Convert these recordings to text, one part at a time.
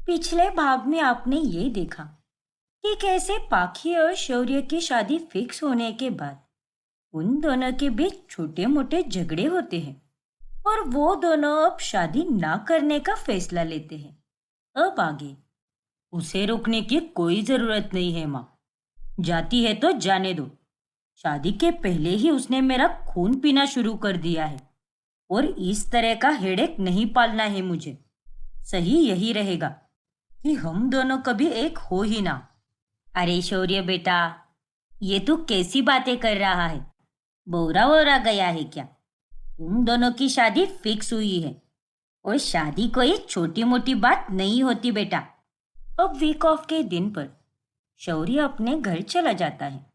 पिछले भाग में आपने ये देखा कि कैसे पाखी और शौर्य की शादी फिक्स होने के बाद उन दोनों के बीच छोटे मोटे झगड़े होते हैं और वो दोनों अब शादी ना करने का फैसला लेते हैं। अब आगे उसे रोकने की कोई जरूरत नहीं है माँ। जाती है तो जाने दो। शादी के पहले ही उसने मेरा खून पीना शुरू कर दिया है और इस तरह का हेडेक नहीं पालना है मुझे। सही यही रहेगा कि हम दोनों कभी एक हो ही ना। अरे शौर्य बेटा, ये तू कैसी बातें कर रहा है? बोरा वोरा गया है क्या? तुम दोनों की शादी फिक्स हुई है और शादी कोई छोटी मोटी बात नहीं होती बेटा। अब वीक ऑफ के दिन पर शौर्य अपने घर चला जाता है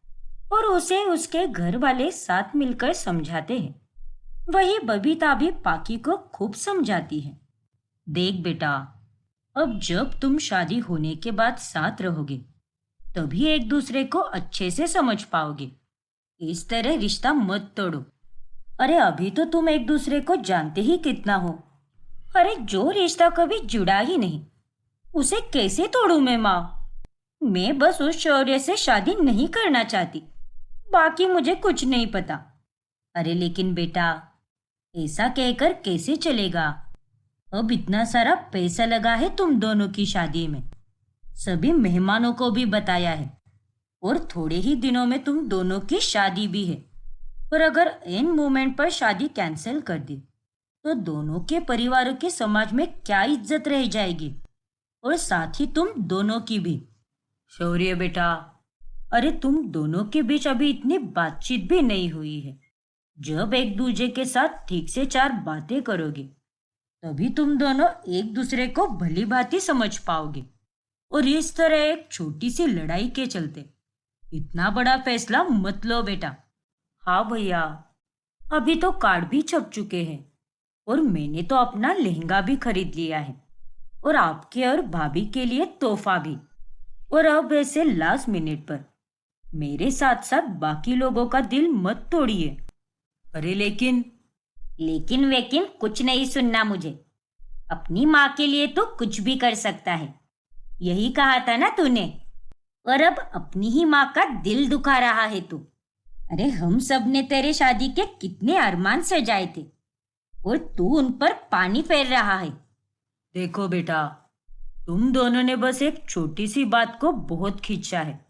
और उसे उसके घर वाले साथ मिलकर समझाते हैं। वही बबीता भी पाकी को खूब समझाती है। देख बेटा, अब जब तुम शादी होने के बाद साथ रहोगे तभी एक दूसरे को अच्छे से समझ पाओगे। इस तरह रिश्ता मत तोड़ो। अरे अभी तो तुम एक दूसरे को जानते ही कितना हो। अरे जो रिश्ता कभी जुड़ा ही नहीं उसे कैसे तोड़ूं मैं माँ? मैं बस उस शौर्य से शादी नहीं करना चाहती, बाकी मुझे कुछ नहीं पता। अरे लेकिन बेटा, ऐसा कहकर कैसे चलेगा? अब इतना सारा पैसा लगा है तुम दोनों की शादी में, सभी मेहमानों को भी बताया है और थोड़े ही दिनों में तुम दोनों की शादी भी है। और अगर एन मोमेंट पर शादी कैंसिल कर दी तो दोनों के परिवारों की समाज में क्या इज्जत रह जाएगी और साथ ही तुम दोनों की भी। शौर्य बेटा, अरे तुम दोनों के बीच अभी इतनी बातचीत भी नहीं हुई है। जब एक दूसरे के साथ ठीक से चार बातें करोगे तभी तुम दोनों एक दूसरे को भली भांति समझ पाओगे। और इस तरह एक छोटी सी लड़ाई के चलते इतना बड़ा फैसला मत लो बेटा। हाँ भैया, अभी तो कार्ड भी छप चुके हैं और मैंने तो अपना लहंगा भी खरीद लिया है और आपके और भाभी के लिए तोहफा भी। और अब ऐसे लास्ट मिनट पर मेरे साथ साथ बाकी लोगों का दिल मत तोड़िए। अरे लेकिन लेकिन वेकिन कुछ नहीं सुनना मुझे। अपनी माँ के लिए तो कुछ भी कर सकता है, यही कहा था ना तूने? और अब अपनी ही माँ का दिल दुखा रहा है तू। अरे हम सब ने तेरे शादी के कितने अरमान सजाए थे और तू उन पर पानी फेर रहा है। देखो बेटा, तुम दोनों ने बस एक छोटी सी बात को बहुत खींचा है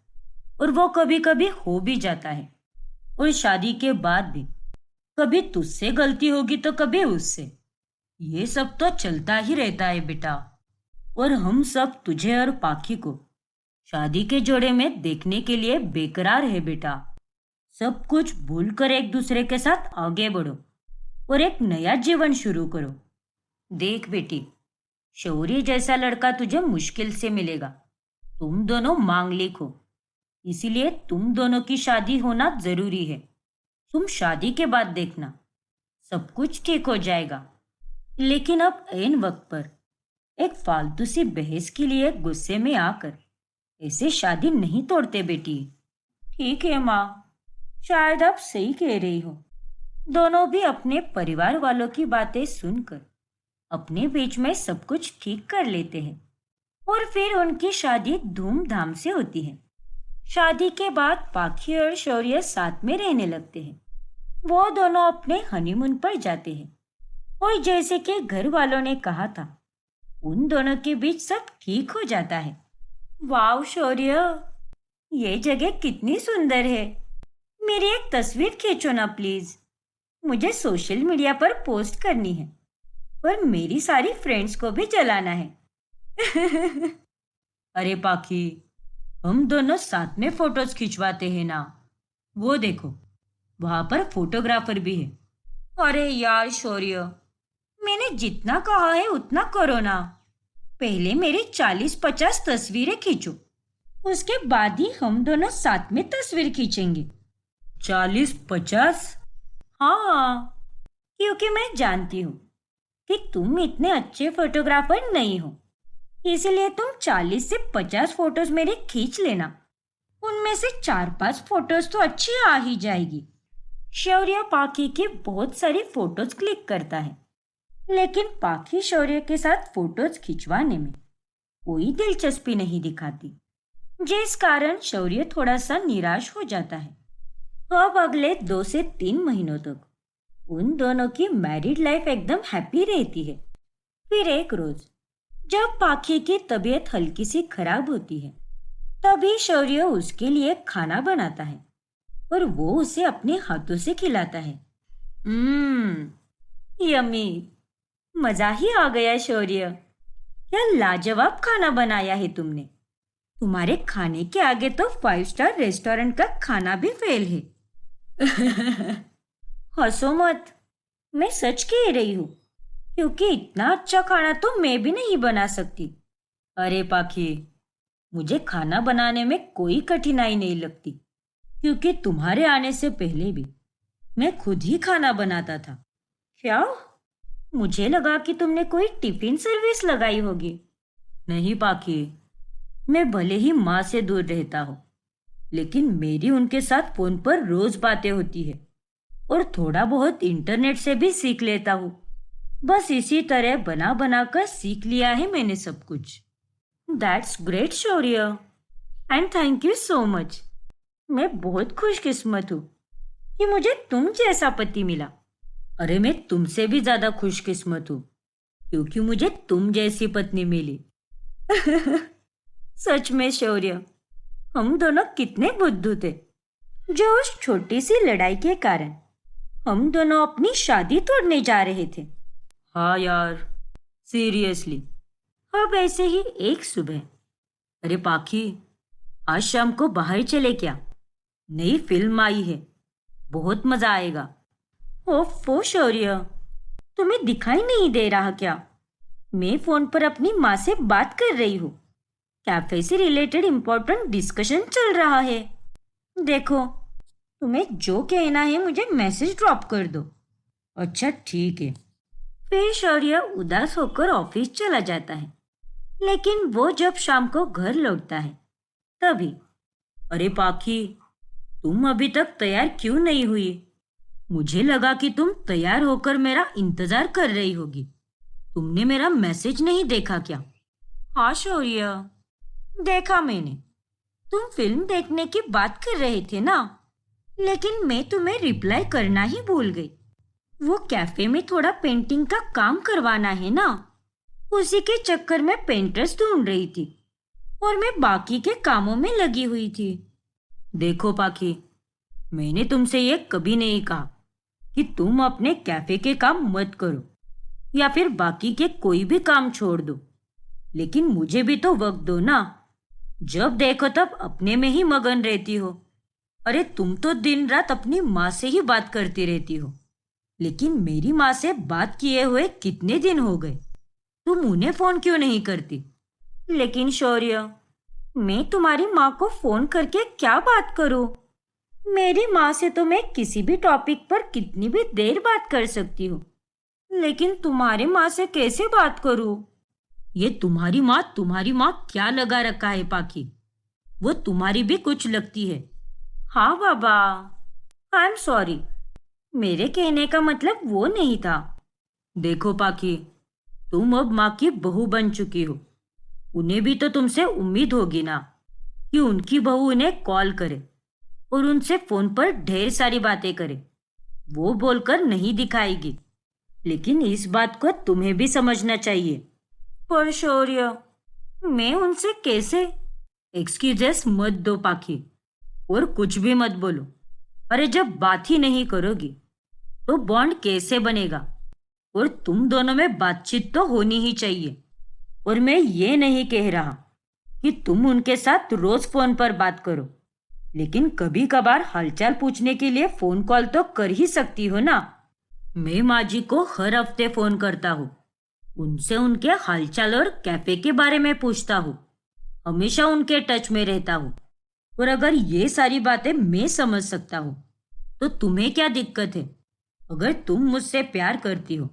और वो कभी कभी हो भी जाता है। और शादी के बाद भी कभी तुझसे गलती होगी तो कभी उससे। ये सब तो चलता ही रहता है बेटा। और हम सब तुझे और पाखी को शादी के जोड़े में देखने के लिए बेकरार है बेटा। सब कुछ भूलकर एक दूसरे के साथ आगे बढ़ो और एक नया जीवन शुरू करो। देख बेटी, शौर्य जैसा लड़का तुझे मुश्किल से मिलेगा। तुम दोनों मांगलिक हो, इसीलिए तुम दोनों की शादी होना जरूरी है। तुम शादी के बाद देखना, सब कुछ ठीक हो जाएगा। लेकिन अब ऐन वक्त पर एक फालतू सी बहस के लिए गुस्से में आकर ऐसे शादी नहीं तोड़ते बेटी। ठीक है माँ, शायद आप सही कह रही हो। दोनों भी अपने परिवार वालों की बातें सुनकर अपने बीच में सब कुछ ठीक कर लेते हैं और फिर उनकी शादी धूमधाम से होती है। शादी के बाद पाखी और शौर्य साथ में रहने लगते हैं। वो दोनों अपने हनीमून पर जाते हैं और जैसे कि घर वालों ने कहा था, उन दोनों के बीच सब ठीक हो जाता है। वाह शौर्य, ये जगह कितनी सुंदर है। मेरी एक तस्वीर खींचो ना प्लीज। मुझे सोशल मीडिया पर पोस्ट करनी है और मेरी सारी फ्रेंड्स को भी जलाना है। अरे पाखी, हम दोनों साथ में फोटोज खिंचवाते हैं ना। वो देखो, वहां पर फोटोग्राफर भी है। अरे यार शौर्य, मैंने जितना कहा है उतना करो ना। पहले मेरी 40-50 तस्वीरें खींचो, उसके बाद ही हम दोनों साथ में तस्वीर खींचेंगे। 40-50? हाँ, क्योंकि मैं जानती हूँ कि तुम इतने अच्छे फोटोग्राफर नहीं हो, इसलिए तुम 40 से 50 फोटोज मेरे खींच लेना। उनमें से 4-5 फोटोज तो अच्छी आ ही जाएगी। शौर्य पाखी की बहुत सारी फोटोज क्लिक करता है, लेकिन पाखी शौर्य के साथ फोटोज खिंचवाने में कोई दिलचस्पी नहीं दिखाती, जिस कारण शौर्य थोड़ा सा निराश हो जाता है। अब अगले 2 से 3 महीनों तक उन दोनों की मैरिड लाइफ एकदम हैप्पी रहती है। फिर एक रोज जब पाखी की तबीयत हल्की सी खराब होती है, तभी शौर्य उसके लिए खाना बनाता है और वो उसे अपने हाथों से खिलाता है। यम्मी, मजा ही आ गया शौर्य। क्या लाजवाब खाना बनाया है तुमने। तुम्हारे खाने के आगे तो 5 स्टार रेस्टोरेंट का खाना भी फेल है। हंसो मत, मैं सच कह रही हूँ, क्योंकि इतना अच्छा खाना तो मैं भी नहीं बना सकती। अरे पाखी, मुझे खाना बनाने में कोई कठिनाई नहीं लगती, क्योंकि तुम्हारे आने से पहले भी मैं खुद ही खाना बनाता था। क्या? मुझे लगा कि तुमने कोई टिफिन सर्विस लगाई होगी। नहीं पाखी, मैं भले ही माँ से दूर रहता हूँ, लेकिन मेरी उनके साथ फोन पर रोज बातें होती है और थोड़ा बहुत इंटरनेट से भी सीख लेता हूँ। बस इसी तरह बना बना कर सीख लिया है मैंने सब कुछ। That's great Shaurya, and thank you so much. मैं बहुत खुशकिस्मत हूँ कि मुझे तुम जैसा पति मिला। अरे मैं तुमसे भी ज्यादा खुशकिस्मत हूँ, क्योंकि मुझे तुम जैसी पत्नी मिली। सच में शौर्य, हम दोनों कितने बुद्धू थे, जो उस छोटी सी लड़ाई के कारण हम दोनों अपनी शादी तोड़ने जा रहे थे। हाँ यार, सीरियसली। अब ऐसे ही एक सुबह, अरे पाखी, आज शाम को बाहर चले क्या? नई फिल्म आई है, बहुत मजा आएगा। ओफो शौर्य, तुम्हें दिखाई नहीं दे रहा क्या? मैं फोन पर अपनी माँ से बात कर रही हूँ। कैफे से रिलेटेड इम्पोर्टेंट डिस्कशन चल रहा है। देखो, तुम्हें जो कहना है मुझे मैसेज ड्रॉप कर दो। अच्छा ठीक है। फिर शौर्य उदास होकर ऑफिस चला जाता है, लेकिन वो जब शाम को घर लौटता है तभी, अरे पाखी, तुम अभी तक तैयार क्यों नहीं हुई? मुझे लगा कि तुम तैयार होकर मेरा इंतजार कर रही होगी। तुमने मेरा मैसेज नहीं देखा क्या? हाँ शौर्य, देखा मैंने। तुम फिल्म देखने की बात कर रहे थे ना, लेकिन मैं तुम्हें रिप्लाई करना ही भूल गई। वो कैफे में थोड़ा पेंटिंग का काम करवाना है ना, उसी के चक्कर में पेंटर्स ढूंढ रही थी और मैं बाकी के कामों में लगी हुई थी। देखो पाखी, मैंने तुमसे ये कभी नहीं कहा कि तुम अपने कैफे के काम मत करो या फिर बाकी के कोई भी काम छोड़ दो, लेकिन मुझे भी तो वक्त दो ना। जब देखो तब अपने में ही मगन रहती हो। अरे तुम तो दिन रात अपनी माँ से ही बात करती रहती हो, लेकिन मेरी माँ से बात किए हुए कितने दिन हो गए? तुम उन्हें फोन क्यों नहीं करती? लेकिन शौर्य, मैं तुम्हारी माँ को फोन करके क्या बात करूं? मेरी माँ से तो मैं किसी भी टॉपिक पर कितनी भी देर बात कर सकती हूँ, लेकिन तुम्हारी माँ से कैसे बात करूं? ये तुम्हारी माँ क्या लगा रखा है पाखी? वो तुम्हारी भी कुछ लगती है। हाँ बाबा, आई एम सॉरी। मेरे कहने का मतलब वो नहीं था। देखो पाखी, तुम अब माँ की बहू बन चुकी हो। उन्हें भी तो तुमसे उम्मीद होगी ना कि उनकी बहू उन्हें कॉल करे और उनसे फोन पर ढेर सारी बातें करे। वो बोलकर नहीं दिखाएगी, लेकिन इस बात को तुम्हें भी समझना चाहिए। पर शौर्य, मैं उनसे कैसे? एक्सक्यूजेस मत दो पाखी, और कुछ भी मत बोलो। अरे जब बात ही नहीं करोगी तो बॉन्ड कैसे बनेगा? और तुम दोनों में बातचीत तो होनी ही चाहिए। और मैं ये नहीं कह रहा कि तुम उनके साथ रोज फोन पर बात करो, लेकिन कभी कभार हालचाल पूछने के लिए फोन कॉल तो कर ही सकती हो ना। मैं माँ जी को हर हफ्ते फोन करता हूँ, उनसे उनके हालचाल और कैफे के बारे में पूछता हूँ। हमेशा उनके टच में रहता हूँ। और अगर ये सारी बातें मैं समझ सकता हूँ तो तुम्हें क्या दिक्कत है? अगर तुम मुझसे प्यार करती हो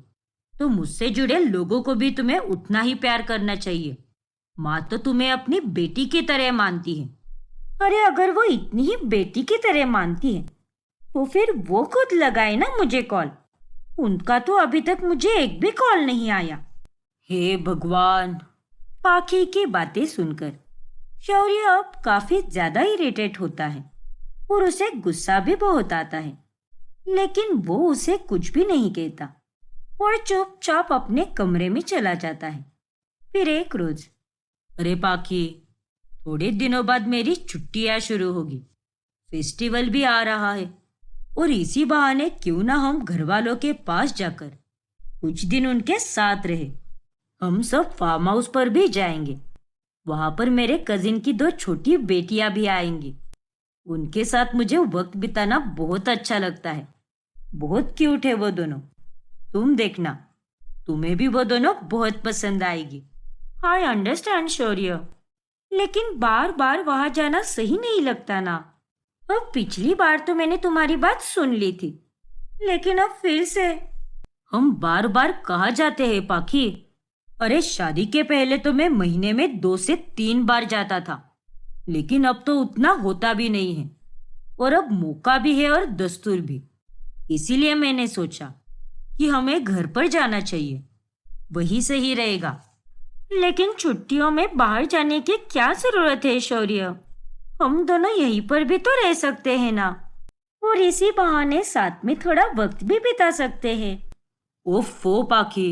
तो मुझसे जुड़े लोगों को भी तुम्हें उतना ही प्यार करना चाहिए। माँ तो तुम्हें अपनी बेटी की तरह मानती है। अरे अगर वो इतनी ही बेटी की तरह मानती है तो फिर वो खुद लगाए ना मुझे कॉल। उनका तो अभी तक मुझे एक भी कॉल नहीं आया। हे भगवान, पाखी की बातें सुनकर शौर्य अब काफी ज्यादा इरिटेट होता है और उसे गुस्सा भी बहुत आता है। लेकिन वो उसे कुछ भी नहीं कहता और चुपचाप अपने कमरे में चला जाता है। फिर एक रोज, अरे पाखी, थोड़े दिनों बाद मेरी छुट्टियां शुरू होगी, फेस्टिवल भी आ रहा है और इसी बहाने क्यों ना हम घर वालों के पास जाकर कुछ दिन उनके साथ रहे। हम सब फार्म हाउस पर भी जाएंगे। वहां पर मेरे कजिन की 2 छोटी बेटियां भी आएंगी। उनके साथ मुझे वक्त बिताना बहुत अच्छा लगता है। बहुत क्यूट है वो दोनों। तुम देखना, तुम्हें भी वो दोनों बहुत पसंद आएगी। आई अंडरस्टैंड शौर्य, लेकिन बार बार वहां जाना सही नहीं लगता ना। अब पिछली बार तो मैंने तुम्हारी बात सुन ली थी, लेकिन अब फिर से। हम बार बार कहाँ जाते हैं पाखी? अरे शादी के पहले तो मैं महीने में 2 से 3 बार जाता था, लेकिन अब तो उतना होता भी नहीं है। और अब मौका भी है और दस्तूर भी। इसीलिए मैंने सोचा कि हमें घर पर जाना चाहिए, वही सही रहेगा। लेकिन छुट्टियों में बाहर जाने की क्या जरूरत है शौर्य? हम दोनों यहीं पर भी तो रह सकते हैं ना, और इसी बहाने साथ में थोड़ा वक्त भी बिता सकते हैं। ओफो पाखी,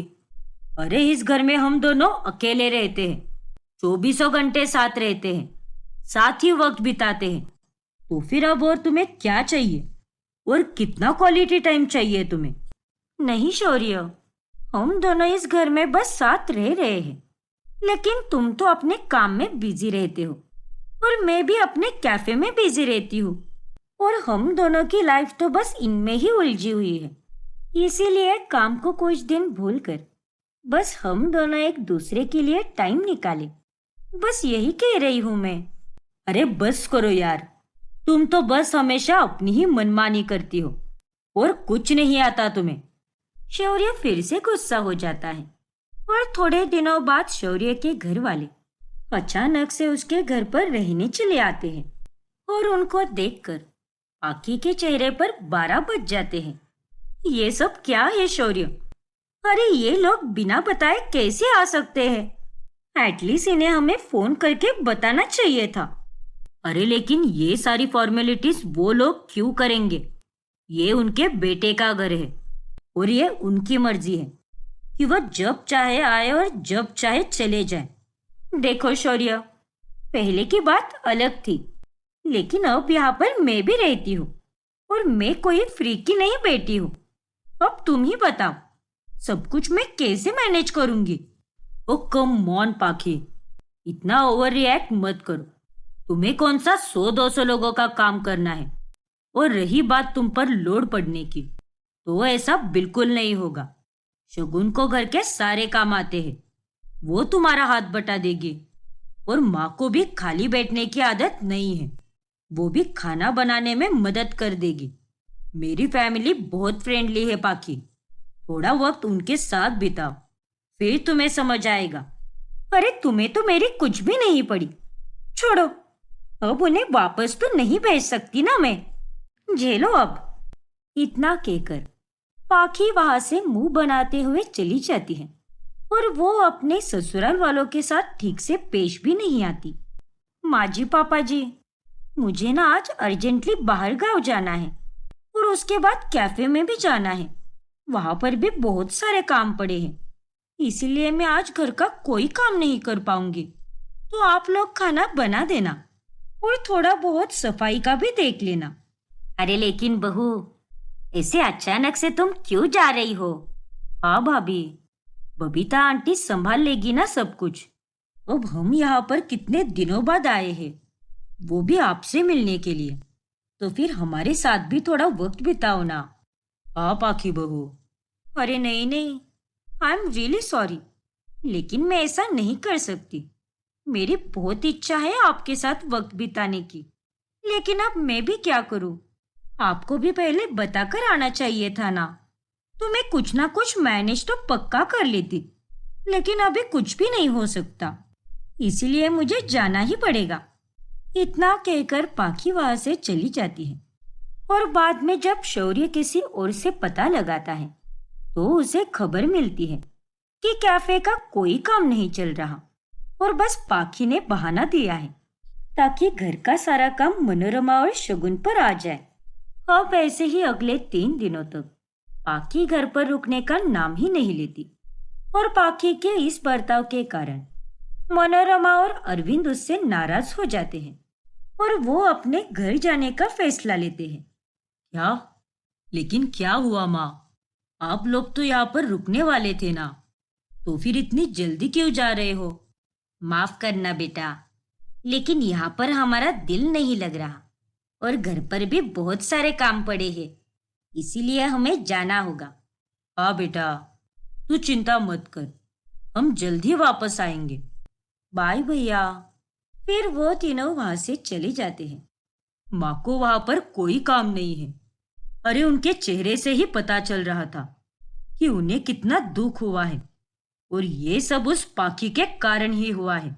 अरे इस घर में हम दोनों अकेले रहते हैं, 24 घंटे साथ रहते हैं, साथ ही वक्त बिताते हैं। तो फिर अब और तुम्हें क्या चाहिए? और कितना क्वालिटी टाइम चाहिए तुम्हें? नहीं शौर्य, हम दोनों इस घर में बस साथ रह रहे हैं, लेकिन तुम तो अपने काम में बिजी रहते हो और मैं भी अपने कैफे में बिजी रहती हूँ, और हम दोनों की लाइफ तो बस इनमें ही उलझी हुई है। इसीलिए काम को कुछ दिन भूलकर बस हम दोनों एक दूसरे के लिए टाइम निकाले। बस यही कह रही हूँ मैं। अरे बस करो यार, तुम तो बस हमेशा अपनी ही मनमानी करती हो और कुछ नहीं आता तुम्हें। शौर्य फिर से गुस्सा हो जाता है और थोड़े दिनों बाद शौर्य के घर वाले अचानक से उसके घर पर रहने चले आते हैं और उनको देखकर आखी के चेहरे पर 12 बज जाते हैं। ये सब क्या है शौर्य? अरे ये लोग बिना बताए कैसे आ सकते हैं? एटलीस्ट इन्हें हमें फोन करके बताना चाहिए था। अरे लेकिन ये सारी फॉर्मेलिटीज वो लोग क्यों करेंगे? ये उनके बेटे का घर है और ये उनकी मर्जी है कि वह जब चाहे आए और जब चाहे चले जाए। देखो शौर्य, पहले की बात अलग थी, लेकिन अब यहाँ पर मैं भी रहती हूँ और मैं कोई फ्री की नहीं बेटी हूँ। अब तुम ही बताओ, सब कुछ मैं कैसे मैनेज करूंगी? ओ कम ऑन पाखी, इतना ओवर रिएक्ट मत करो। तुम्हें कौन सा 100-200 लोगों का काम करना है? और रही बात तुम पर लोड पड़ने की, तो ऐसा बिल्कुल नहीं होगा। शगुन को घर के सारे काम आते हैं, वो तुम्हारा हाथ बटा देगी। और माँ को भी खाली बैठने की आदत नहीं है, वो भी खाना बनाने में मदद कर देगी। मेरी फैमिली बहुत फ्रेंडली है पाखी, थोड़ा वक्त उनके साथ बिताओ, फिर तुम्हें समझ आएगा। अरे तुम्हें तो मेरी कुछ भी नहीं पड़ी। छोड़ो, अब उन्हें वापस तो नहीं भेज सकती ना मैं। झेलो अब। इतना कहकर पाखी वहां से मुंह बनाते हुए चली जाती है और वो अपने ससुराल वालों के साथ ठीक से पेश भी नहीं आती। माँ जी, पापा जी, मुझे ना आज अर्जेंटली बाहर गांव जाना है और उसके बाद कैफे में भी जाना है। वहां पर भी बहुत सारे काम पड़े हैं, इसीलिए मैं आज घर का कोई काम नहीं कर पाऊंगी। तो आप लोग खाना बना देना और थोड़ा बहुत सफाई का भी देख लेना। अरे लेकिन बहू, ऐसे अचानक से तुम क्यों जा रही हो? हाँ भाभी, बबीता आंटी संभाल लेगी ना सब कुछ। अब हम यहाँ पर कितने दिनों बाद आए हैं, वो भी आपसे मिलने के लिए, तो फिर हमारे साथ भी थोड़ा वक्त बिताओ ना। हाँ पाखी बहू। अरे नहीं नहीं, आई एम रियली सॉरी, लेकिन मैं ऐसा नहीं कर सकती। मेरी बहुत इच्छा है आपके साथ वक्त बिताने की, लेकिन अब मैं भी क्या करूं? आपको भी पहले बताकर आना चाहिए था ना, तो मैं कुछ ना कुछ मैनेज तो पक्का कर लेती। लेकिन अभी कुछ भी नहीं हो सकता, इसीलिए मुझे जाना ही पड़ेगा। इतना कहकर पाखी वहां से चली जाती है और बाद में जब शौर्य किसी और से पता लगाता है तो उसे खबर मिलती है कि कैफे का कोई काम नहीं चल रहा और बस पाखी ने बहाना दिया है ताकि घर का सारा काम मनोरमा और शगुन पर आ जाए। अब ऐसे ही अगले 3 दिनों तक पाखी घर पर रुकने का नाम ही नहीं लेती और पाखी के इस बर्ताव के कारण मनोरमा और अरविंद उससे नाराज हो जाते हैं और वो अपने घर जाने का फैसला लेते हैं। क्या? लेकिन क्या हुआ माँ? आप लोग तो यहाँ पर रुकने वाले थे ना, तो फिर इतनी जल्दी क्यों जा रहे हो? माफ करना बेटा, लेकिन यहाँ पर हमारा दिल नहीं लग रहा और घर पर भी बहुत सारे काम पड़े हैं, इसीलिए हमें जाना होगा। हाँ बेटा, तू चिंता मत कर, हम जल्दी वापस आएंगे। बाय भैया। फिर वो तीनों वहां से चले जाते हैं। माँ को वहां पर कोई काम नहीं है। अरे उनके चेहरे से ही पता चल रहा था कि उन्हें कितना दुख हुआ है और ये सब उस पाखी के कारण ही हुआ है।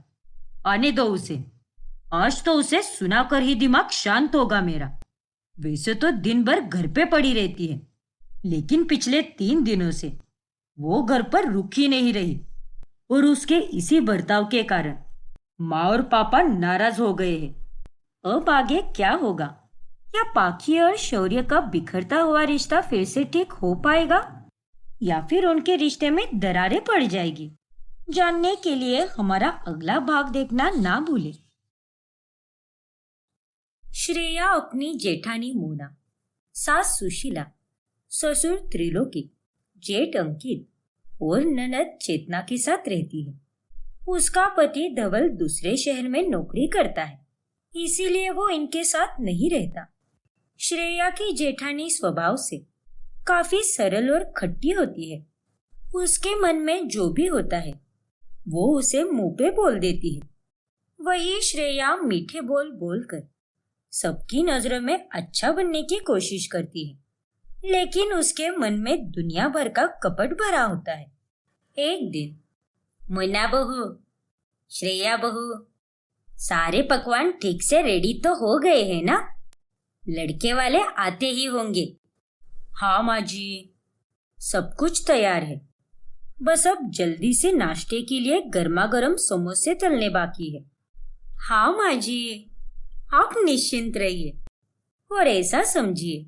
आने दो उसे, आज तो उसे सुनाकर ही दिमाग शांत होगा मेरा। वैसे तो दिन भर घर पे पड़ी रहती है, लेकिन पिछले 3 दिनों से वो घर पर रुक ही नहीं रही और उसके इसी बर्ताव के कारण माँ और पापा नाराज हो गए हैं। अब आगे क्या होगा? क्या पाखी और शौर्य का बिखरता हुआ रिश्ता फिर से ठीक हो पाएगा या फिर उनके रिश्ते में दरारें पड़ जाएगी? जानने के लिए हमारा अगला भाग देखना ना भूलें। श्रेया अपनी जेठानी मोना, सास सुशीला, ससुर त्रिलोकी, जेठ अंकित और ननद चेतना के साथ रहती है। उसका पति धवल दूसरे शहर में नौकरी करता है, इसीलिए वो इनके साथ नहीं रहता। श्रेया की जेठानी स्वभाव से काफी सरल और खट्टी होती है। उसके मन में जो भी होता है वो उसे मुंह पे बोल देती है। वही श्रेया मीठे बोल बोलकर सबकी नजरों में अच्छा बनने की कोशिश करती है, लेकिन उसके मन में दुनिया भर का कपट भरा होता है। एक दिन, मोना बहू, श्रेया बहू, सारे पकवान ठीक से रेडी तो हो गए हैं ना? लड़के वाले आते ही होंगे। हाँ माँ जी, सब कुछ तैयार है, बस अब जल्दी से नाश्ते के लिए गर्मा गर्म समोसे तलने बाकी है। हाँ माँ जी, आप निश्चिंत रहिए और ऐसा समझिए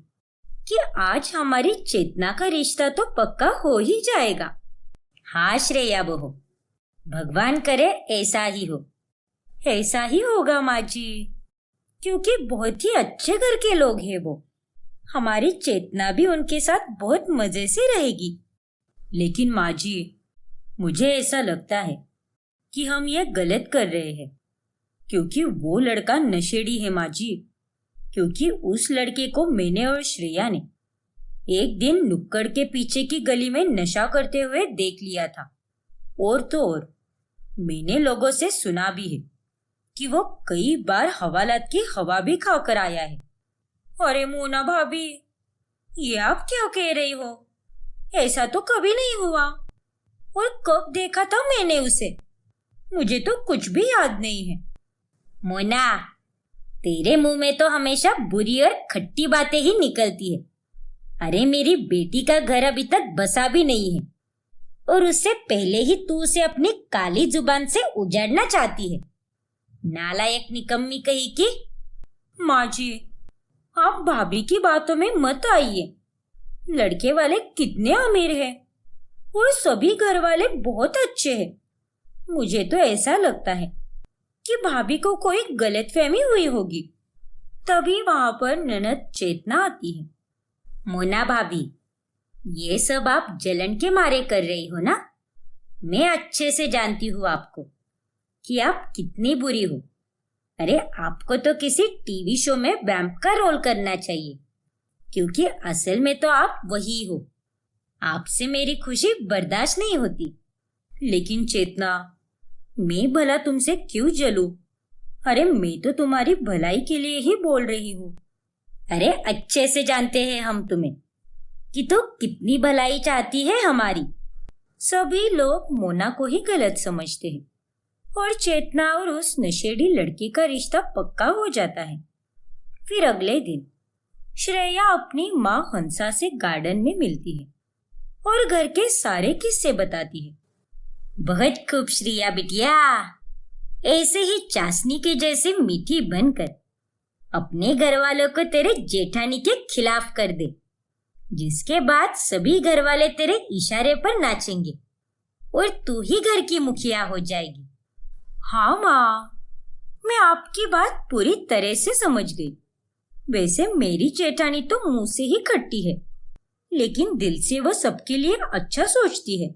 कि आज हमारी चेतना का रिश्ता तो पक्का हो ही जाएगा। हाँ श्रेया बहू, भगवान करे ऐसा ही हो। ऐसा ही होगा माँ जी, क्योंकि बहुत ही अच्छे घर के लोग हैं वो। हमारी चेतना भी उनके साथ बहुत मजे से रहेगी। लेकिन माँ जी, मुझे ऐसा लगता है कि हम ये गलत कर रहे हैं, क्योंकि वो लड़का नशेड़ी है माँ जी। क्योंकि उस लड़के को मैंने और श्रेया ने एक दिन नुक्कड़ के पीछे की गली में नशा करते हुए देख लिया था। और तो और मैंने लोगों से सुना भी है कि वो कई बार हवालात की हवा भी खाकर आया है। अरे मोना भाभी, ये आप क्या कह रही हो? ऐसा तो कभी नहीं हुआ। और कब देखा था मैंने उसे? मुझे तो कुछ भी याद नहीं है। मोना, तेरे मुंह में तो हमेशा बुरी और खट्टी बातें ही निकलती है। अरे मेरी बेटी का घर अभी तक बसा भी नहीं है और उससे पहले ही तू उसे अपनी काली जुबान से उजाड़ना चाहती है। नालायक निकम्मी कही की। माँ जी, आप भाभी की बातों में मत आइए। लड़के वाले कितने अमीर हैं और सभी घर वाले बहुत अच्छे हैं। मुझे तो ऐसा लगता है कि भाभी को कोई गलतफहमी हुई होगी। तभी वहां पर ननद चेतना आती है। मोना भाभी, ये सब आप जलन के मारे कर रही हो ना? मैं अच्छे से जानती हूँ आपको कि आप कितनी बुरी हो। अरे आपको तो किसी टीवी शो में वैम्प का रोल करना चाहिए, क्योंकि असल में तो आप वही हो। आपसे मेरी खुशी बर्दाश्त नहीं होती। लेकिन चेतना, मैं भला तुमसे क्यों जलूं? अरे मैं तो तुम्हारी भलाई के लिए ही बोल रही हूँ। अरे अच्छे से जानते हैं हम तुम्हें कि तू कितनी भलाई चाहती है हमारी। सभी लोग मोना को ही गलत समझते हैं और चेतना और उस नशेड़ी लड़की का रिश्ता पक्का हो जाता है। फिर अगले दिन श्रेया अपनी माँ हंसा से गार्डन में मिलती है और घर के सारे किस्से बताती है। बहुत खूब श्रेया बिटिया, ऐसे ही चाशनी के जैसे मीठी बनकर अपने घर वालों को तेरे जेठानी के खिलाफ कर दे, जिसके बाद सभी घर वाले तेरे इशारे पर नाचेंगे और तू ही घर की मुखिया हो जाएगी। हाँ माँ, मैं आपकी बात पूरी तरह से समझ गई। वैसे मेरी जेठानी तो मुंह से ही खट्टी है, लेकिन दिल से वो सबके लिए अच्छा सोचती है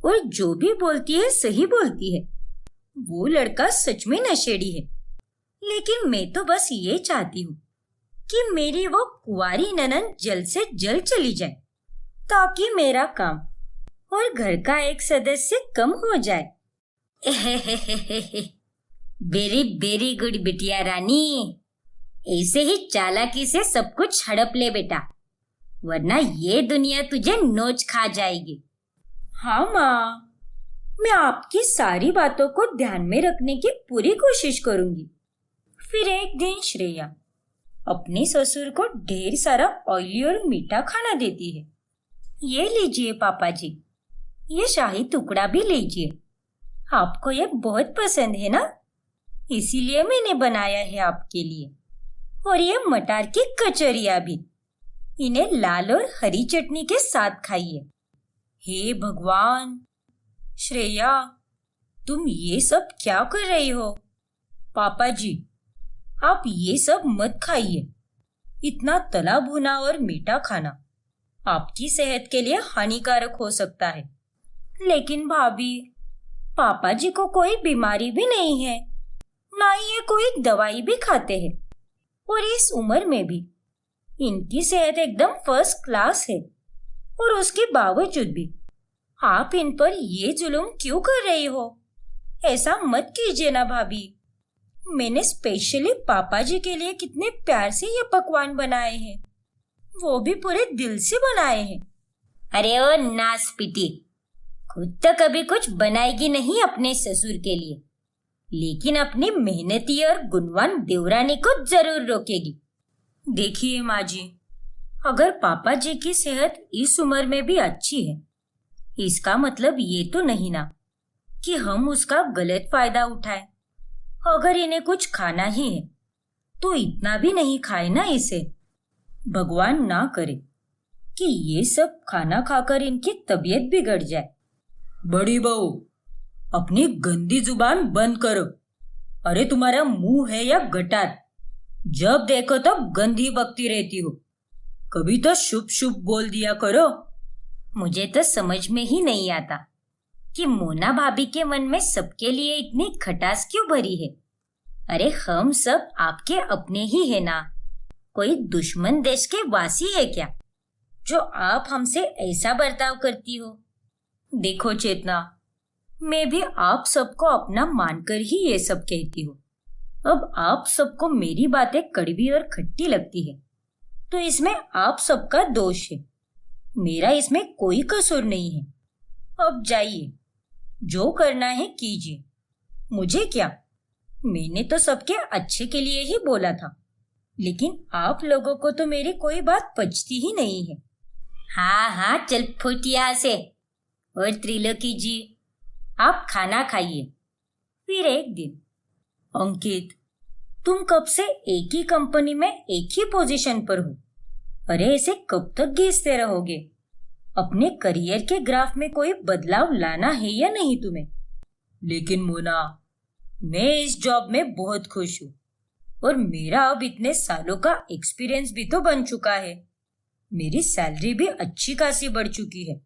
और जो भी बोलती है सही बोलती है। वो लड़का सच में नशेड़ी है, लेकिन मैं तो बस ये चाहती हूँ कि मेरी वो कुंवारी ननद जल्द से जल्द चली जाए, ताकि मेरा काम और घर का एक सदस्य कम हो जाए। वेरी वेरी गुड बिटिया रानी, ऐसे ही चालाकी से सब कुछ हड़प ले बेटा, वरना ये दुनिया तुझे नोच खा जाएगी। हाँ माँ, मैं आपकी सारी बातों को ध्यान में रखने की पूरी कोशिश करूंगी। फिर एक दिन श्रेया अपने ससुर को ढेर सारा ऑयली और मीठा खाना देती है। ये लीजिए पापा जी, ये शाही टुकड़ा भी लीजिए, आपको ये बहुत पसंद है ना, इसीलिए मैंने बनाया है आपके लिए। और ये मटर की कचौरियाँ भी, इन्हें लाल और हरी चटनी के साथ खाइए। हे भगवान, श्रेया तुम ये सब क्या कर रही हो? पापा जी, आप ये सब मत खाइए। इतना तला भुना और मीठा खाना आपकी सेहत के लिए हानिकारक हो सकता है। लेकिन भाभी, पापा जी को कोई बीमारी भी नहीं है, ना ही ये कोई दवाई भी खाते हैं, और इस उम्र में भी इनकी सेहत एकदम फर्स्ट क्लास है। और उसके बावजूद भी आप इन पर ये जुल्म क्यों कर रही हो? ऐसा मत कीजिए ना भाभी। मैंने स्पेशली पापा जी के लिए कितने प्यार से ये पकवान बनाए हैं, वो भी पूरे दिल से बनाए हैं। अरे ओ नासपीटी, खुद तो कभी कुछ बनाएगी नहीं अपने ससुर के लिए, लेकिन अपनी मेहनती और गुणवान देवरानी को जरूर रोकेगी। देखिए माँ जी, अगर पापा जी की सेहत इस उम्र में भी अच्छी है, इसका मतलब ये तो नहीं ना कि हम उसका गलत फायदा उठाएं। अगर इन्हें कुछ खाना ही है तो इतना भी नहीं खाए ना इसे। भगवान ना करे कि ये सब खाना खाकर इनकी तबीयत बिगड़ जाए। बड़ी बहू, अपनी गंदी जुबान बंद करो। अरे तुम्हारा मुंह है या गटार, जब देखो तब गंदी बकती रहती हो। कभी तो शुभ शुभ बोल दिया करो। मुझे तो समझ में ही नहीं आता कि मोना भाभी के मन में सबके लिए इतनी खटास क्यों भरी है। अरे हम सब आपके अपने ही है ना, कोई दुश्मन देश के वासी है क्या जो आप हमसे ऐसा बर्ताव करती हो? देखो चेतना, मैं भी आप सबको अपना मानकर ही ये सब कहती हूँ। अब आप सबको मेरी बातें कड़वी और खट्टी लगती है तो इसमें आप सबका दोष है, मेरा इसमें कोई कसूर नहीं है। अब जाइए, जो करना है कीजिए, मुझे क्या, मैंने तो सबके अच्छे के लिए ही बोला था, लेकिन आप लोगों को तो मेरी कोई बात पचती ही नहीं है। हाँ हाँ, चल फुट यहाँ से। और त्रिलोकी जी, आप खाना खाइए। फिर एक दिन, अंकित, तुम कब से एक ही कंपनी में एक ही पोजीशन पर हो? अरे ऐसे कब तक घिसते रहोगे? अपने करियर के ग्राफ में कोई बदलाव लाना है या नहीं तुम्हें? लेकिन मोना, मैं इस जॉब में बहुत खुश हूँ और मेरा अब इतने सालों का एक्सपीरियंस भी तो बन चुका है। मेरी सैलरी भी अच्छी खासी बढ़ चुकी है,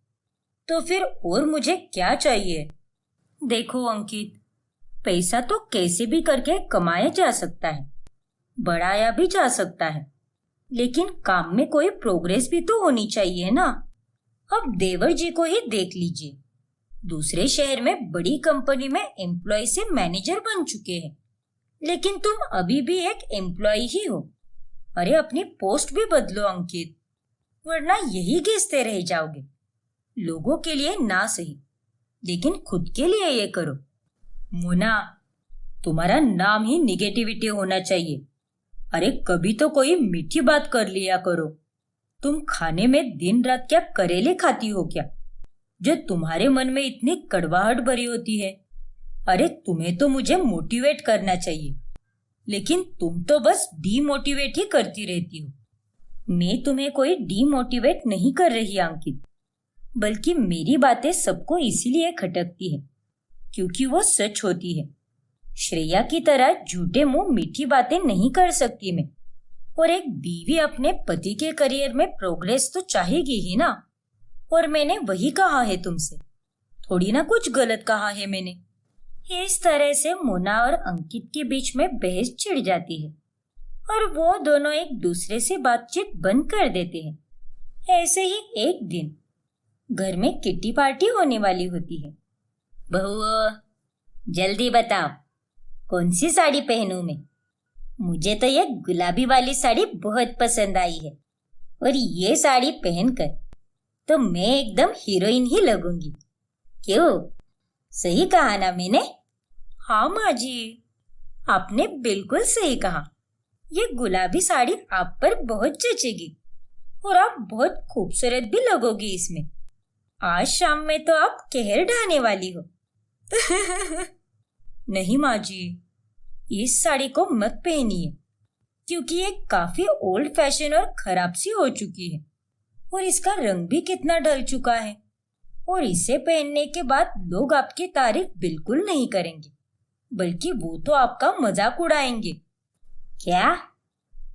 तो फिर और मुझे क्या चाहिए? देखो अंकित, पैसा तो कैसे भी करके कमाया जा सकता है, बढ़ाया भी जा सकता है, लेकिन काम में कोई प्रोग्रेस भी तो होनी चाहिए ना। अब देवर जी को ही देख लीजिए, दूसरे शहर में बड़ी कंपनी में एम्प्लॉय से मैनेजर बन चुके हैं, लेकिन तुम अभी भी एक एम्प्लॉय ही हो। अरे अपनी पोस्ट भी बदलो अंकित, वरना यही घिसते रह जाओगे। लोगों के लिए ना सही, लेकिन खुद के लिए ये करो। मोना, तुम्हारा नाम ही निगेटिविटी होना चाहिए। अरे कभी तो कोई मीठी बात कर लिया करो। तुम खाने में दिन रात क्या करेले खाती हो क्या, जो तुम्हारे मन में इतनी कड़वाहट भरी होती है? अरे तुम्हें तो मुझे मोटिवेट करना चाहिए, लेकिन तुम तो बस डीमोटिवेट ही करती रहती हो। मैं तुम्हें कोई डीमोटिवेट नहीं कर रही अंकित, बल्कि मेरी बातें सबको इसीलिए खटकती है क्योंकि वो सच होती है। श्रेया की तरह झूठे मुंह मीठी बातें नहीं कर सकती मैं, और एक बीवी अपने पति के करियर में प्रोग्रेस तो चाहेगी ही ना। और मैंने वही कहा है तुमसे, थोड़ी ना कुछ गलत कहा है मैंने। इस तरह से मोना और अंकित के बीच में बहस छिड़ जाती है और वो दोनों एक दूसरे से बातचीत बंद कर देते हैं। ऐसे ही एक दिन घर में किट्टी पार्टी होने वाली होती है। बहू जल्दी बताओ, कौन सी साड़ी पहनूं मैं? मुझे तो ये गुलाबी वाली साड़ी बहुत पसंद आई है, और ये साड़ी पहनकर तो मैं एकदम हीरोइन ही लगूंगी। क्यों, सही कहा ना मैंने? हाँ माँ जी, आपने बिल्कुल सही कहा। ये गुलाबी साड़ी आप पर बहुत जचेगी और आप बहुत खूबसूरत भी लगोगी इसमें। आज शाम में तो आप कहर ढाने वाली हो। नहीं माँ जी, इस साड़ी को मत पहनिए, क्योंकि ये काफी ओल्ड फैशन और खराब सी हो चुकी है, और इसका रंग भी कितना ढल चुका है, और इसे पहनने के बाद लोग आपकी तारीफ बिल्कुल नहीं करेंगे, बल्कि वो तो आपका मजाक उड़ाएंगे। क्या?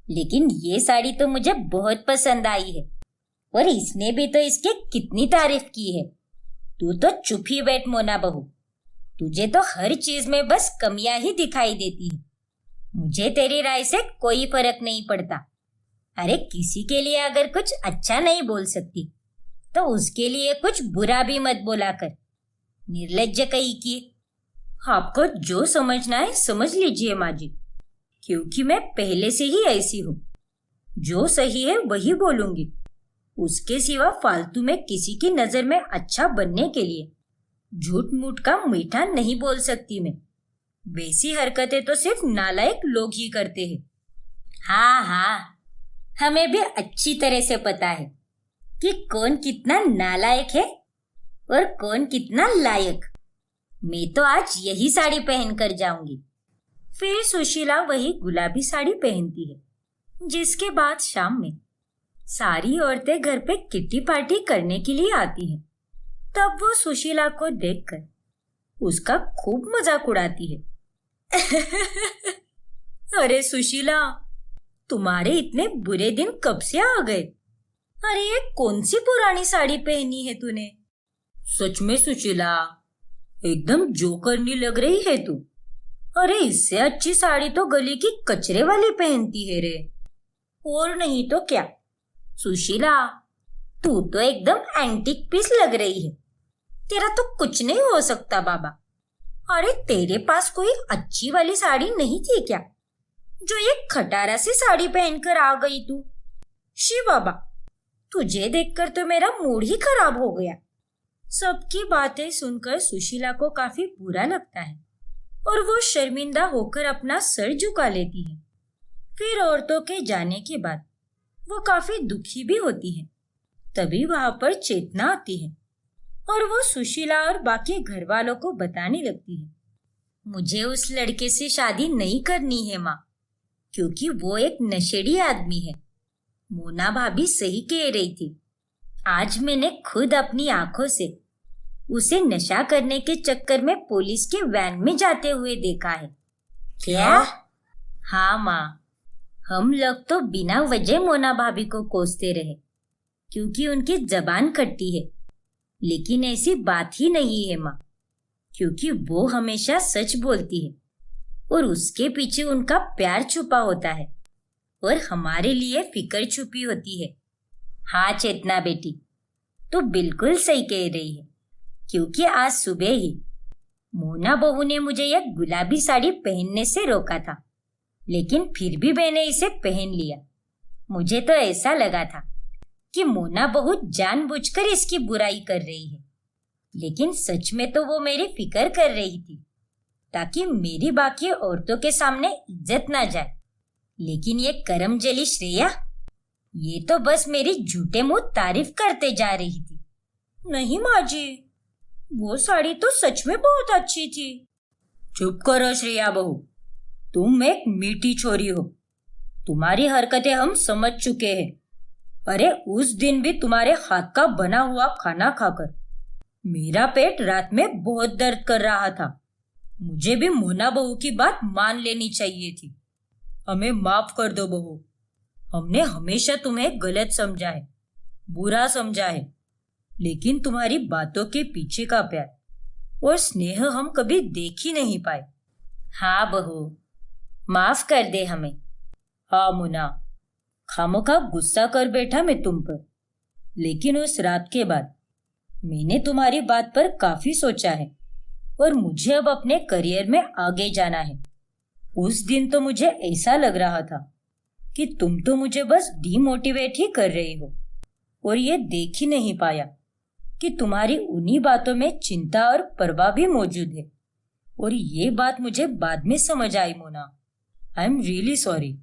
लेकिन ये साड़ी तो मुझे बहुत पसंद आई है, और इसने भी तो इसकी कितनी तारीफ की है। तू तो चुप ही बैठ मोना बहू, तुझे तो हर चीज में बस कमियां ही दिखाई देती है। मुझे तेरी राय से कोई फर्क नहीं पड़ता। अरे किसी के लिए अगर कुछ अच्छा नहीं बोल सकती तो उसके लिए कुछ बुरा भी मत बोला कर। निर्लज्ज कही की। आपको जो समझना है समझ लीजिए माँ जी, क्योंकि मैं पहले से ही ऐसी हूँ। जो सही है वही बोलूंगी, उसके सिवा फालतू में किसी की नजर में अच्छा बनने के लिए झूठ मूठ का मीठा नहीं बोल सकती मैं। वैसी हरकतें तो सिर्फ नालायक लोग ही करते हैं। हाँ हाँ, हमें भी अच्छी तरह से पता है कि कौन कितना नालायक है और कौन कितना लायक। मैं तो आज यही साड़ी पहन कर जाऊंगी। फिर सुशीला वही गुलाबी साड़ी पहनती है, जिसके बाद शाम में सारी औरतें घर पे किट्टी पार्टी करने के लिए आती हैं। तब वो सुशीला को देखकर उसका खूब मजाक उड़ाती है। अरे सुशीला, तुम्हारे इतने बुरे दिन कब से आ गए? अरे ये कौन सी पुरानी साड़ी पहनी है तूने? सच में सुशीला, एकदम जोकरनी लग रही है तू। अरे इससे अच्छी साड़ी तो गली की कचरे वाली पहनती है रे। और नहीं तो क्या सुशीला, तू तो एकदम एंटीक पीस लग रही है। तेरा तो कुछ नहीं हो सकता बाबा। अरे तेरे पास कोई अच्छी वाली साड़ी नहीं थी क्या, जो ये खटारा सी साड़ी पहनकर आ गई तू? शी बाबा, तुझे देखकर तो मेरा मूड ही खराब हो गया। सबकी बातें सुनकर सुशीला को काफी बुरा लगता है और वो शर्मिंदा होकर अपना सर झुका लेती है। फिर औरतों के जाने के बाद वो काफी दुखी भी होती है। तभी वहां पर चेतना आती है और वो सुशीला और बाकी घर वालों को बताने लगती है, मुझे उस लड़के से शादी नहीं करनी है माँ, क्योंकि वो एक नशेड़ी आदमी है। मोना भाभी सही कह रही थी। आज मैंने खुद अपनी आंखों से उसे नशा करने के चक्कर में पुलिस के वैन में जाते हुए देखा है। क्या? हाँ माँ, हम लोग तो बिना वजह मोना भाभी को कोसते रहे, क्योंकि उनकी जबान खट्टी है। लेकिन ऐसी बात ही नहीं है माँ, क्योंकि वो हमेशा सच बोलती है और उसके पीछे उनका प्यार छुपा होता है और हमारे लिए फिक्र छुपी होती है। हाँ चेतना बेटी, तो बिल्कुल सही कह रही है, क्योंकि आज सुबह ही मोना बहू ने मुझे यह गुलाबी साड़ी पहनने से रोका था, लेकिन फिर भी मैंने इसे पहन लिया। मुझे तो ऐसा लगा था कि मोना बहू जानबूझकर इसकी बुराई कर रही है, लेकिन सच में तो वो मेरी फिक्र कर रही थी ताकि मेरी बाकी औरतों के सामने इज्जत ना जाए। लेकिन ये करमजली श्रेया, ये तो बस मेरी झूठे मुंह तारीफ करते जा रही थी। नहीं माँ जी, वो साड़ी तो सच में बहुत अच्छी थी। चुप करो श्रेया बहू, तुम एक मीठी छोरी हो। तुम्हारी हरकतें हम समझ चुके हैं। अरे उस दिन भी तुम्हारे हाथ का बना हुआ खाना खाकर मेरा पेट रात में बहुत दर्द कर रहा था। मुझे भी मोना बहू की बात मान लेनी चाहिए थी। हमें माफ कर दो बहू। हमने हमेशा तुम्हें गलत समझा है, बुरा समझा है, लेकिन तुम्हारी बातों के पीछे का प्यार और स्नेह हम कभी देख ही नहीं पाए। हाँ बहू, माफ कर दे हमें। हाँ मुन्ना, खामोखा गुस्सा कर बैठा मैं तुम पर, लेकिन उस रात के बाद मैंने तुम्हारी बात पर काफी सोचा है और मुझे अब अपने करियर में आगे जाना है। उस दिन तो मुझे ऐसा लग रहा था कि तुम तो मुझे बस डीमोटिवेट ही कर रही हो और ये देख ही नहीं पाया कि तुम्हारी उन्हीं बातों में चिंता और परवाह भी मौजूद है। और ये बात मुझे बाद में समझ आई Mona. I am really sorry.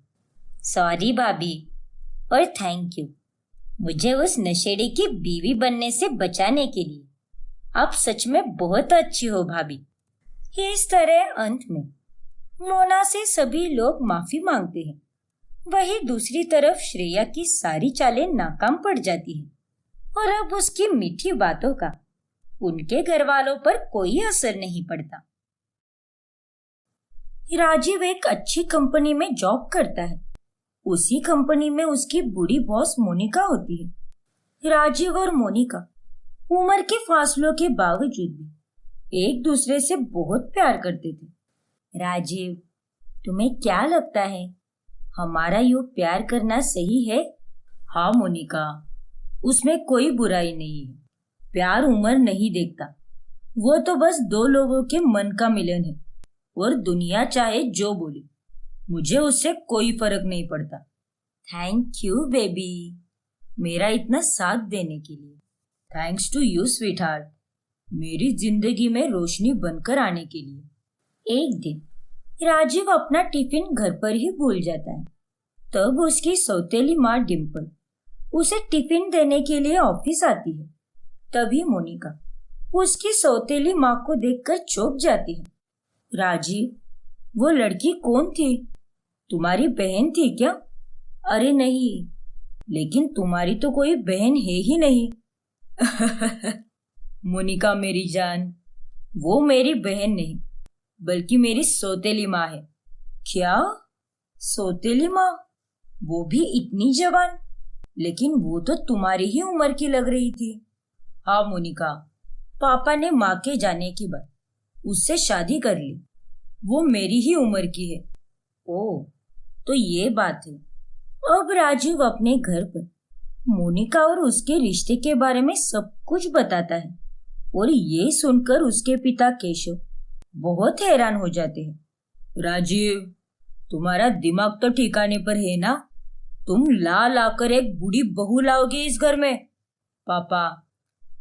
Sorry भाभी, और थैंक यू मुझे उस नशेड़ी की बीवी बनने से बचाने के लिए। आप सच में बहुत अच्छी हो भाभी। इस तरह अंत में मोना से सभी लोग माफी मांगते हैं। वही दूसरी तरफ श्रेया की सारी चालें नाकाम पड़ जाती हैं और अब उसकी मीठी बातों का उनके घर वालों पर कोई असर नहीं पड़ता। राजीव एक अच्छी कंपनी में जॉब करता है। उसी कंपनी में उसकी बूढ़ी बॉस मोनिका होती है। राजीव और मोनिका उम्र के फासलों के बावजूद भी एक दूसरे से बहुत प्यार करते थे। राजीव, तुम्हें क्या लगता है, हमारा यूं प्यार करना सही है? हाँ मोनिका, उसमें कोई बुराई नहीं है। प्यार उम्र नहीं देखता, वो तो बस दो लोगों के मन का मिलन है और दुनिया चाहे जो बोले, मुझे उससे कोई फर्क नहीं पड़ता। थैंक यू बेबी, मेरा इतना साथ देने के लिए। Thanks to you sweetheart, मेरी जिंदगी में रोशनी बनकर आने के लिए। एक दिन राजीव अपना टिफिन घर पर ही भूल जाता है। तब उसकी सौतेली माँ डिम्पल उसे टिफिन देने के लिए ऑफिस आती है। तभी मोनिका उसकी सौतेली माँ को देखकर चौंक जाती है। राजीव, वो लड़की कौन थी? तुम्हारी बहन थी क्या? अरे नहीं, लेकिन तुम्हारी तो कोई बहन है ही नहीं। मोनिका मेरी जान, वो मेरी बहन नहीं बल्कि मेरी सौतेली माँ है। क्या? सौतेली माँ? वो भी इतनी जवान? लेकिन वो तो तुम्हारी ही उम्र की लग रही थी। हाँ मोनिका, पापा ने माँ के जाने के बाद उससे शादी कर ली। वो मेरी ही उम्र की है। ओह, तो ये बात है। अब राजीव अपने घर पर मोनिका और उसके रिश्ते के बारे में सब कुछ बताता है और ये सुनकर उसके पिता केशव बहुत हैरान हो जाते हैं। राजीव, तुम्हारा दिमाग तो ठिकाने पर है ना? तुम ला कर एक बूढ़ी बहू लाओगे इस घर में? पापा,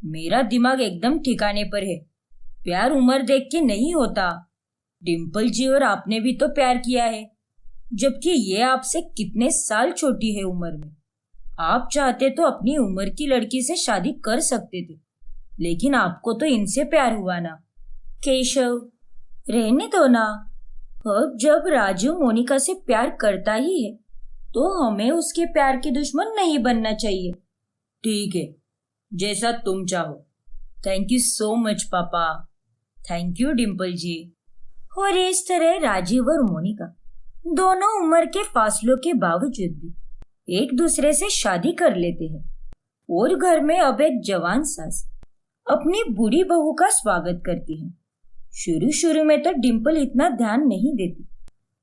मेरा दिमाग एकदम ठिकाने पर है। प्यार उम्र देख के नहीं होता। डिम्पल जी और आपने भी तो प्यार किया है, जबकि ये आपसे कितने साल छोटी है उम्र में। आप चाहते तो अपनी उम्र की लड़की से शादी कर सकते थे, लेकिन आपको तो इनसे प्यार हुआ ना। केशव, रहने दो ना। अब जब राजू मोनिका से प्यार करता ही है तो हमें उसके प्यार के दुश्मन नहीं बनना चाहिए। ठीक है, जैसा तुम चाहो। थैंक यू सो मच पापा। थैंक यू डिम्पल जी। और इस तरह राजीव और मोनिका दोनों उम्र के फासलों के बावजूद भी एक दूसरे से शादी कर लेते हैं और घर में अब एक जवान सास अपनी बूढ़ी बहू का स्वागत करती है। शुरू शुरू में तो डिम्पल इतना ध्यान नहीं देती,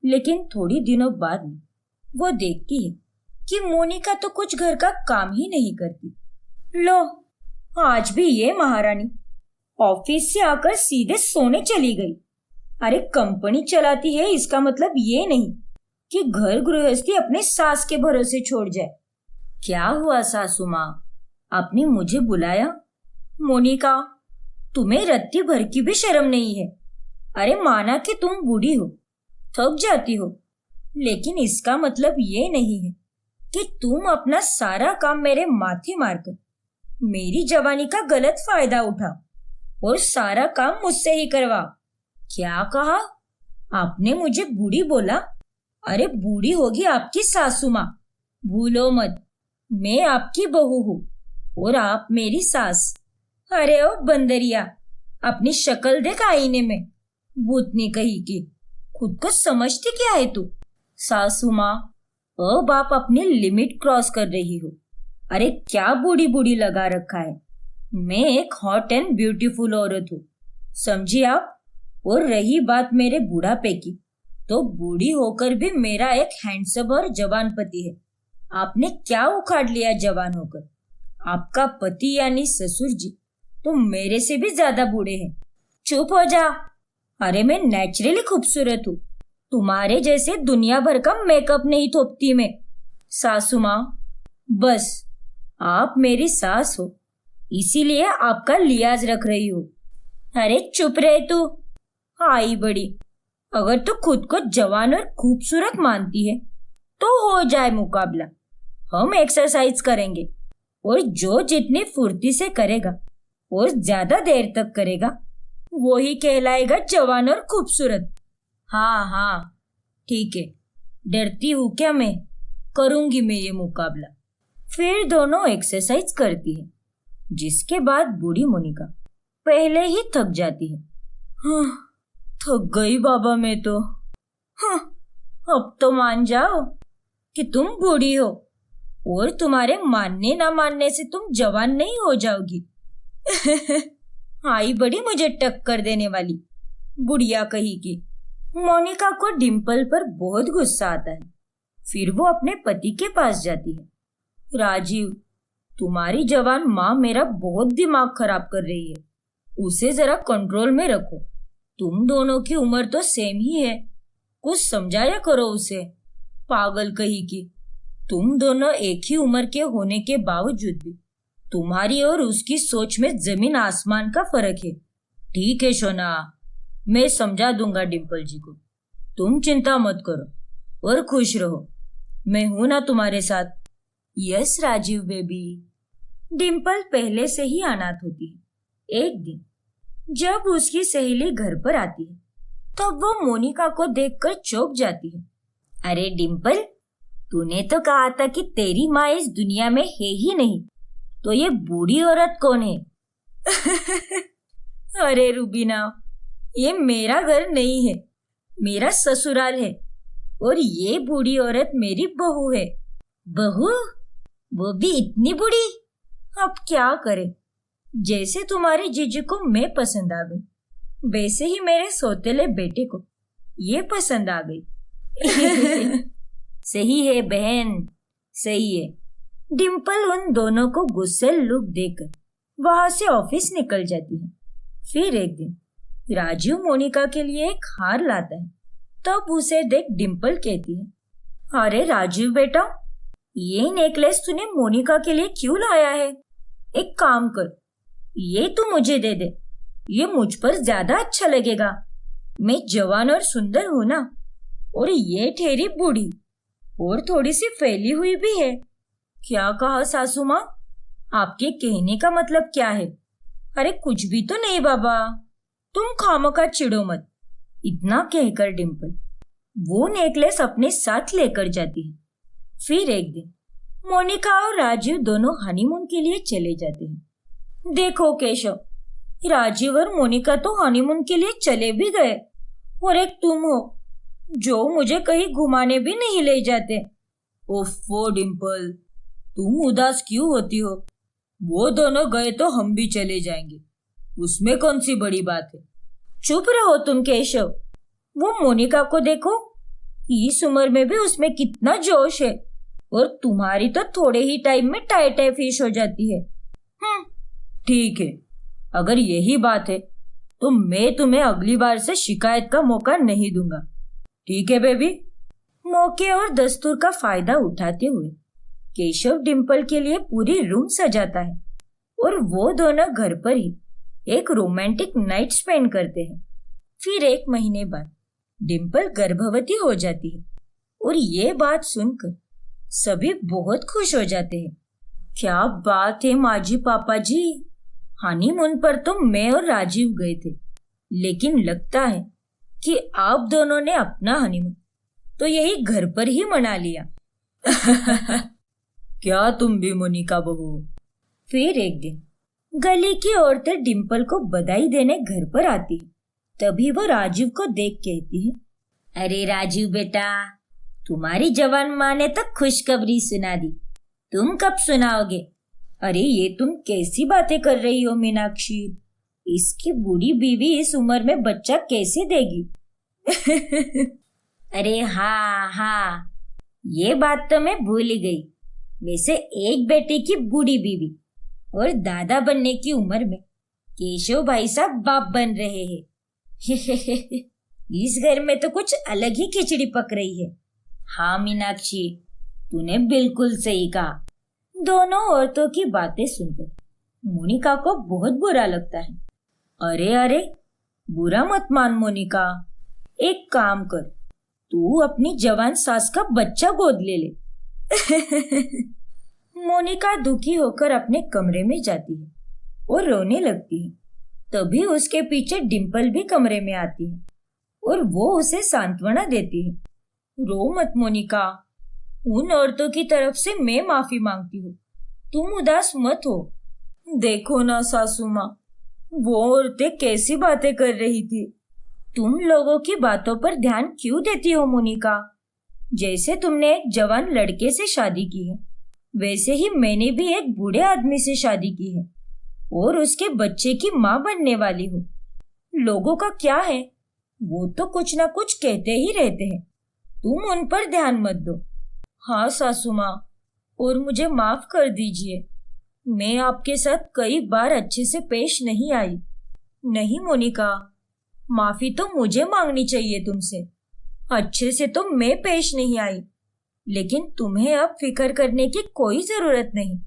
लेकिन थोड़ी दिनों बाद में वो देखती है कि मोनिका तो कुछ घर का काम ही नहीं करती। लो, आज भी ये महारानी ऑफिस से आकर सीधे सोने चली गई। अरे कंपनी चलाती है, इसका मतलब ये नहीं कि घर गृहस्थी अपने सास के भरोसे छोड़ जाए। क्या हुआ सासू माँ, आपने मुझे बुलाया? मोनिका, तुम्हें रत्ती भर की भी शर्म नहीं है। अरे माना कि तुम बूढ़ी हो, थक जाती हो, लेकिन इसका मतलब ये नहीं है कि तुम अपना सारा काम मेरे माथे मारकर मेरी जवानी का गलत फायदा उठा और सारा काम मुझसे ही करवा। क्या कहा? आपने मुझे बूढ़ी बोला? अरे बूढ़ी होगी आपकी सासू माँ। भूलो मत, मैं आपकी बहू हूँ और आप मेरी सास। अरे ओ बंदरिया, अपनी शक्ल देख आईने में। भूतनी कही की, खुद को समझती क्या है तू? सासू माँ, अब आप अपनी लिमिट क्रॉस कर रही हो। अरे क्या बूढ़ी बूढ़ी लगा रखा है। मैं एक हॉट एंड ब्यूटीफुल औरत हूँ, समझी आप? और रही बात मेरे बुढ़ापे की, तो बूढ़ी होकर भी मेरा एक हैंडसम और जवान पति है। आपने क्या उखाड़ लिया जवान होकर? आपका पति यानी ससुर जी तो मेरे से भी ज्यादा बूढ़े हैं। चुप हो जा। अरे मैं नेचुरली खूबसूरत हूँ, तुम्हारे जैसे दुनिया भर का मेकअप नहीं थोपती मैं। सासू माँ, बस आप मेरी सास हो, इसीलिए आपका लिहाज रख रही हो। अरे चुप रहे तू, आई बड़ी। अगर तू खुद को जवान और खूबसूरत मानती है तो हो जाए मुकाबला। हम एक्सरसाइज करेंगे और जो जितनी फुर्ती से करेगा और ज्यादा देर तक करेगा वो ही कहलाएगा जवान और खूबसूरत। हाँ हाँ ठीक है, डरती हूँ क्या मैं? करूंगी मैं ये मुकाबला। फिर दोनों एक्सरसाइज करती है, जिसके बाद बूढ़ी मोनिका पहले ही थक जाती है। हाँ, थक गई बाबा मैं तो। हाँ, अब तो मान जाओ कि तुम बूढ़ी हो और तुम्हारे मानने ना मानने से तुम जवान नहीं हो जाओगी। आई बड़ी मुझे टक्कर देने वाली, बुढ़िया कही की। मोनिका को डिम्पल पर बहुत गुस्सा आता है। फिर वो अपने पति के पास जाती है। राजीव, तुम्हारी जवान माँ मेरा बहुत दिमाग खराब कर रही है, उसे जरा कंट्रोल में रखो। तुम दोनों की उम्र तो सेम ही है, कुछ समझाया करो उसे। पागल कही की, तुम दोनों एक ही उम्र के होने के बावजूद भी तुम्हारी और उसकी सोच में जमीन आसमान का फर्क है। ठीक है सोना, मैं समझा दूंगा डिम्पल जी को। तुम चिंता मत करो और खुश रहो, मैं हूं ना तुम्हारे साथ। Yes Rajiv baby. डिम्पल पहले से ही अनाथ होती है। एक दिन जब उसकी सहेली घर पर आती है तब वो मोनिका को देखकर चौंक जाती है। अरे डिम्पल, तूने तो कहा था कि तेरी माँ इस दुनिया में है ही नहीं, तो ये बूढ़ी औरत कौन है? अरे रूबीना, ये मेरा घर नहीं है, मेरा ससुराल है और ये बूढ़ी औरत मेरी बहू है। बहू? वो भी इतनी बूढ़ी? अब क्या करे, जैसे तुम्हारे जीजू को मैं पसंद आ गई, वैसे ही मेरे सौतेले बेटे को ये पसंद आ गई। सही है बहन, सही है। डिम्पल उन दोनों को गुस्से लुक देकर वहां से ऑफिस निकल जाती है। फिर एक दिन राजू मोनिका के लिए एक हार लाता है। तब उसे देख डिम्पल कहती है, अरे राजू बेटा, ये नेकलेस तूने मोनिका के लिए क्यों लाया है? एक काम कर, ये तू मुझे दे दे, ये मुझ पर ज्यादा अच्छा लगेगा। मैं जवान और सुंदर हूं ना, और ये ठहरी बूढ़ी और थोड़ी सी फैली हुई भी है। क्या कहा सासू माँ? आपके कहने का मतलब क्या है? अरे कुछ भी तो नहीं बाबा, तुम खामखा चिढ़ो मत। इतना कहकर डिम्पल वो नेकलेस अपने साथ लेकर जाती है। फिर एक दिन मोनिका और राजीव दोनों हनीमून के लिए चले जाते हैं। देखो केशव, राजीव और मोनिका तो हनीमून के लिए चले भी गए और एक तुम हो जो मुझे कहीं घुमाने भी नहीं ले जाते। ओफो डिम्पल, तुम उदास क्यों होती हो? वो दोनों गए तो हम भी चले जाएंगे, उसमें कौन सी बड़ी बात है। चुप रहो तुम केशव, वो मोनिका को देखो, इस उम्र में भी उसमें कितना जोश है, और तुम्हारी तो थोड़े ही टाइम में टाई फिश हो जाती है। ठीक है, अगर यही बात है तो मैं तुम्हें अगली बार से शिकायत का मौका नहीं दूंगा। ठीक है बेबी। मौके और दस्तूर का फायदा उठाते हुए केशव डिम्पल के लिए पूरी रूम सजाता है और वो दोनों घर पर ही एक रोमांटिक नाइट स्पेंड करते हैं। फिर एक महीने बाद डिम्पल गर्भवती हो जाती है और ये बात सुनकर सभी बहुत खुश हो जाते हैं। क्या बात है माजी पापा जी, हनीमून पर तो मैं और राजीव गए थे, लेकिन लगता है कि आप दोनों ने अपना हनीमून तो यही घर पर ही मना लिया। क्या तुम भी मोनिका बहू? फिर एक दिन गली की औरतें डिम्पल को बधाई देने घर पर आती है। तभी वो राजीव को देख कहती है, अरे राजीव बेटा, तुम्हारी जवान माँ ने तो खुशखबरी सुना दी, तुम कब सुनाओगे? अरे ये तुम कैसी बातें कर रही हो मीनाक्षी, इसकी बूढ़ी बीवी इस उम्र में बच्चा कैसे देगी? अरे हाँ हाँ, ये बात तो मैं भूल ही गई। वैसे एक बेटे की बूढ़ी बीवी और दादा बनने की उम्र में केशव भाई साहब बाप बन रहे हैं। इस घर में तो कुछ अलग ही खिचड़ी पक रही है। हाँ मीनाक्षी, तूने बिल्कुल सही कहा। दोनों औरतों की बातें सुनकर मोनिका को बहुत बुरा लगता है। अरे अरे, बुरा मत मान मोनिका, एक काम कर, तू अपनी जवान सास का बच्चा गोद ले ले। मोनिका दुखी होकर अपने कमरे में जाती है और रोने लगती है। तभी उसके पीछे डिम्पल भी कमरे में आती है और वो उसे सांत्वना देती है। रो मत मोनिका, उन औरतों की तरफ से मैं माफी मांगती हूँ, तुम उदास मत हो। देखो ना सासू माँ, वो औरतें कैसी बातें कर रही थी। तुम लोगों की बातों पर ध्यान क्यों देती हो मोनिका? जैसे तुमने एक जवान लड़के से शादी की है, वैसे ही मैंने भी एक बूढ़े आदमी से शादी की है और उसके बच्चे की माँ बनने वाली हूँ। लोगों का क्या है, वो तो कुछ ना कुछ कहते ही रहते हैं, तुम उन पर ध्यान मत दो। हाँ सासू माँ, और मुझे माफ कर दीजिए, मैं आपके साथ कई बार अच्छे से पेश नहीं आई। नहीं मोनिका, माफी तो मुझे मांगनी चाहिए तुमसे। अच्छे से तो मैं पेश नहीं आई, लेकिन तुम्हें अब फिक्र करने की कोई जरूरत नहीं।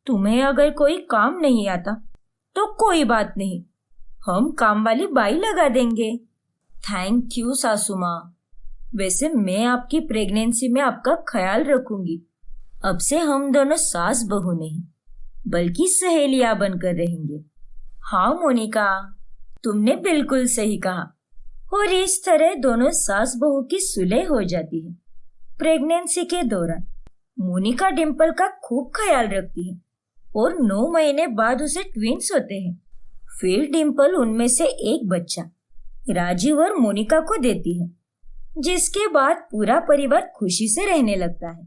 तुम्हें अगर कोई काम नहीं आता तो कोई बात नहीं, हम काम वाली बाई लगा देंगे। थैंक यू सासू माँ। वैसे मैं आपकी प्रेगनेंसी में आपका ख्याल रखूंगी। अब से हम दोनों सास बहू नहीं, बल्कि सहेलियां बनकर रहेंगे। हाँ मोनिका, तुमने बिल्कुल सही कहा। और इस तरह दोनों सास बहू की सुलह हो जाती है। प्रेगनेंसी के दौरान मोनिका डिम्पल का खूब ख्याल रखती है और 9 महीने बाद उसे ट्विंस होते हैं। फिर डिम्पल उनमें से एक बच्चा राजीव और मोनिका को देती है, जिसके बाद पूरा परिवार खुशी से रहने लगता है।